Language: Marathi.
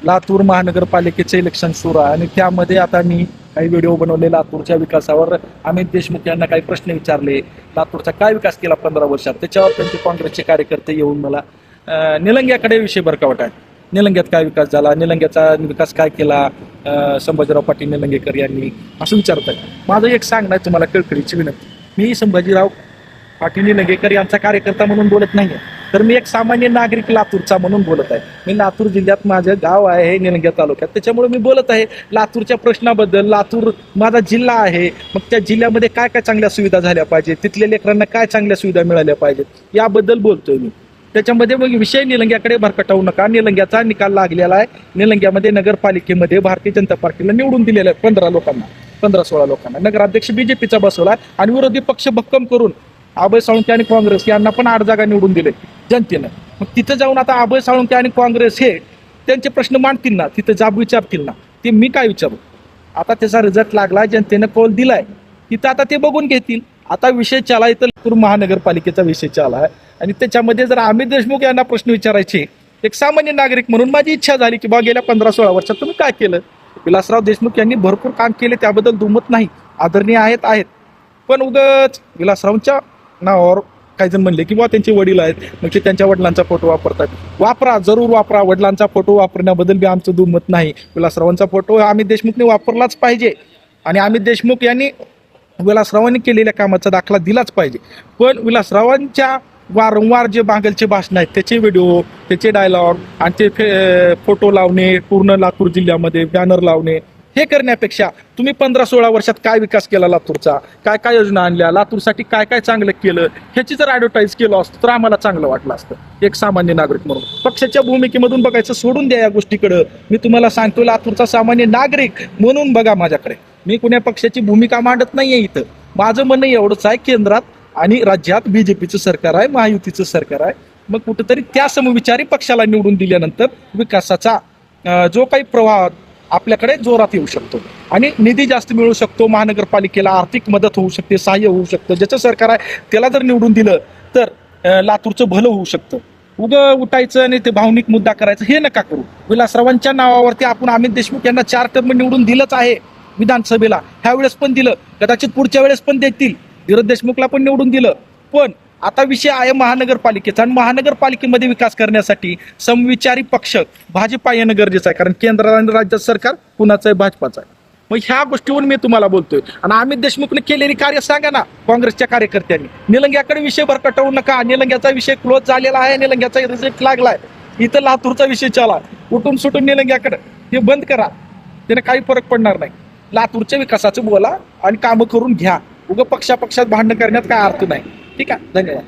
लातूर महानगरपालिकेचे इलेक्शन सुरू आहे आणि त्यामध्ये आता मी काही व्हिडिओ बनवले लातूरच्या विकासावर. अमित देशमुख यांना काही प्रश्न विचारले, लातूरचा काय विकास केला 15 वर्षात, त्याच्यावर त्यांचे काँग्रेसचे कार्यकर्ते येऊन मला निलंग्याकडे विषय भरकावत आहे. निलंग्यात काय विकास झाला, निलंग्याचा विकास काय केला संभाजीराव पाटील निलंगेकर यांनी, असं विचारत आहे. माझं एक सांगणं तुम्हाला कळकळीची विनंती, मी संभाजीराव पाटील निलंगेकर यांचा कार्यकर्ता म्हणून बोलत नाही, तर मी एक सामान्य नागरिक लातूरचा म्हणून बोलत आहे. मी लातूर जिल्ह्यात माझं गाव आहे निलंग्या तालुक्यात, त्याच्यामुळे मी बोलत आहे लातूरच्या प्रश्नाबद्दल. लातूर माझा जिल्हा आहे, मग त्या जिल्ह्यामध्ये काय काय चांगल्या सुविधा झाल्या पाहिजेत, तिथल्या लेकरांना काय चांगल्या सुविधा मिळाल्या पाहिजेत याबद्दल बोलतोय मी. त्याच्यामध्ये मग विषय निलंग्याकडे भरकटावू नका. निलंग्याचा निकाल लागलेला आहे. निलंग्यामध्ये नगरपालिकेमध्ये भारतीय जनता पार्टीला निवडून दिलेलं आहे 15-16 लोकांना. नगराध्यक्ष बीजेपीचा बसवला आणि विरोधी पक्ष भक्कम करून अभय साळुंखे आणि काँग्रेस यांना पण 8 जागा निवडून दिले जनतेनं. मग तिथं जाऊन आता अभय साळुंखे आणि काँग्रेस हे त्यांचे प्रश्न मांडतील ना, तिथं जाब विचारतील ना, ते मी काय विचारू. आता त्याचा रिझल्ट लागला, जनतेनं कौल दिलाय, तिथं आता ते बघून घेतील. आता विषय चाला इथं लातूर महानगरपालिकेचा विषय चाला आहे आणि त्याच्यामध्ये जर अमित देशमुख यांना प्रश्न विचारायचे, एक सामान्य नागरिक म्हणून माझी इच्छा झाली की बा गेल्या 15-16 वर्षात तुम्ही काय केलं. विलासराव देशमुख यांनी भरपूर काम केले, त्याबद्दल दुमत नाही, आदरणीय आहेत. पण उगाच विलासरावांच्या नावावर काही जण म्हणले की बा त्यांचे वडील आहेत, मग ते त्यांच्या वडिलांचा फोटो वापरतात. वापरा, जरूर वापरा. वडिलांचा फोटो वापरण्याबद्दल बी आमचं दुमत नाही. विलासरावांचा फोटो अमित देशमुखने वापरलाच पाहिजे आणि अमित देशमुख यांनी विलासरावांनी केलेल्या कामाचा दाखला दिलाच पाहिजे. पण विलासरावांच्या वारंवार जे बांगलचे भाषण आहेत, त्याचे व्हिडिओ, त्याचे डायलॉग आणि ते फोटो लावणे, पूर्ण लातूर जिल्ह्यामध्ये बॅनर लावणे, हे करण्यापेक्षा तुम्ही 15-16 वर्षात काय विकास केला लातूरचा, काय काय योजना आणल्या, लातूरसाठी काय काय चांगलं केलं, ह्याची जर ॲडव्हर्टाईज केलं असतं तर आम्हाला चांगलं वाटलं असतं एक सामान्य नागरिक म्हणून. पक्षाच्या भूमिकेमधून बघायचं सोडून द्या या गोष्टीकडं. मी तुम्हाला सांगतो लातूरचा सामान्य नागरिक म्हणून बघा माझ्याकडे. मी कुण्या पक्षाची भूमिका मांडत नाहीये इथं. माझं म्हणणं एवढंच आहे, केंद्रात आणि राज्यात बीजेपीचं सरकार आहे, महायुतीचं सरकार आहे. मग कुठंतरी त्या समविचारी पक्षाला निवडून दिल्यानंतर विकासाचा जो काही प्रवाह आपल्याकडे जोरात येऊ शकतो आणि निधी जास्त मिळू शकतो. महानगरपालिकेला आर्थिक मदत होऊ शकते, सहाय्य होऊ शकतं. ज्याचं सरकार आहे त्याला जर निवडून दिलं तर लातूरचं भलं होऊ शकतं. उठायचं आणि ते भावनिक मुद्दा करायचं हे नका करू. विलासरावांच्या नावावरती आपण अमित देशमुख यांना 4 टर्म निवडून दिलंच आहे विधानसभेला. ह्या वेळेस पण दिलं, कदाचित पुढच्या वेळेस पण देतील. धीरज देशमुखला पण निवडून दिलं. पण आता विषय आहे महानगरपालिकेचा आणि महानगरपालिकेमध्ये विकास करण्यासाठी समविचारी पक्ष भाजपा येणं गरजेचं आहे. कारण केंद्र आणि राज्यात सरकार कुणाचं आहे, भाजपाचं आहे. मग ह्या गोष्टीवर मी तुम्हाला बोलतोय. आणि अमित देशमुखने केलेली कार्य सांगा ना काँग्रेसच्या कार्यकर्त्यांनी. निलंग्याकडे विषय भरकटवू नका. निलंग्याचा विषय क्लोज झालेला आहे, निलंग्याचा रिझल्ट लागलाय. इथं लातूरचा विषय चाला, उठून सुटून निलंग्याकडे हे बंद करा, त्याने काही फरक पडणार नाही. लातूरच्या विकासाचं बोला आणि कामं करून घ्या. उगं पक्षात भांडण करण्यात काय अर्थ नाही. ठीक आहे, धन्यवाद.